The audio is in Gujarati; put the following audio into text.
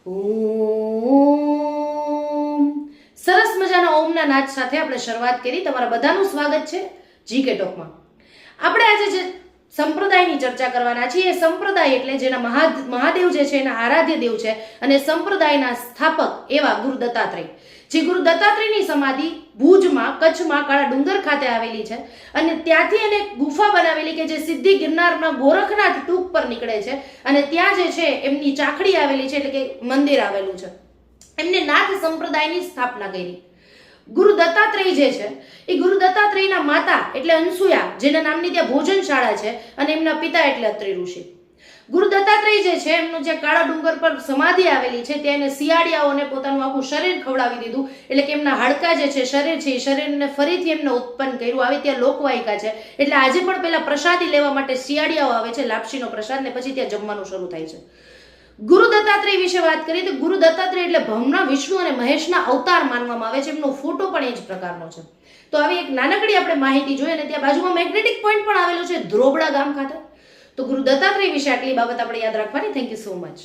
ઓમ સરસ મજાના ઓમના નાદ સાથે આપણે શરૂઆત કરી. તમારા બધાનું સ્વાગત છે જીકે ટોકમાં. આપણે આજે જે સંપ્રદાયની ચર્ચા કરવાના છીએ એ સંપ્રદાય એટલે જેના મહાદેવ જે છે એના આરાધ્ય દેવ છે અને સંપ્રદાયના સ્થાપક એવા ગુરુ દત્તાત્રેય. જે ગુરુ દત્તાત્રેયની સમાધિ ભુજમાં કચ્છમાં કાળા ડુંગર ખાતે આવેલી છે અને ત્યાંથી એને ગુફા બનાવેલી કે જે સીધી ગિરનારના ગોરખનાથ ટૂંક પર નીકળે છે અને ત્યાં જે છે એમની ચાખડી આવેલી છે એટલે કે મંદિર આવેલું છે. એમને નાથ સંપ્રદાયની સ્થાપના કરી. ગુરુ દત્તાત્રેય જે છે એ ગુરુ દત્તાત્રેયના માતા એટલે અનસુયા જેના નામની ત્યાં ભોજનશાળા છે અને એમના પિતા એટલે અત્રિ ઋષિ. ગુરુ દત્તાત્રેય જે છે એમનું જે કાળા ડુંગર પર સમાધિ આવેલી છે ત્યાં એને શિયાળિયાઓને પોતાનું આખું શરીર ખવડાવી દીધું એટલે કે એમના હાડકા જે છે શરીર છે એ શરીરને ફરીથી એમને ઉત્પન્ન કર્યું. આવી ત્યાં લોકવાયકા છે એટલે આજે પણ પેલા પ્રસાદી લેવા માટે શિયાળિયાઓ આવે છે, લાપસીનો પ્રસાદ, ને પછી ત્યાં જમવાનું શરૂ થાય છે. ગુરુ દત્તાત્રેય વિશે વાત કરીએ તો ગુરુ દત્તાત્રેય એટલે બ્રહ્મા વિષ્ણુ અને મહેશના અવતાર માનવામાં આવે છે. એમનો ફોટો પણ એ જ પ્રકારનો છે. તો આવી એક નાનકડી આપણે માહિતી જોઈએ અને ત્યાં બાજુમાં મેગ્નેટિક પોઈન્ટ પણ આવેલો છે ધ્રોબડા ગામ ખાતે. તો ગુરુ દત્તાત્રેય વિશે આટલી બાબત આપણે યાદ રાખવાની. Thank you so much.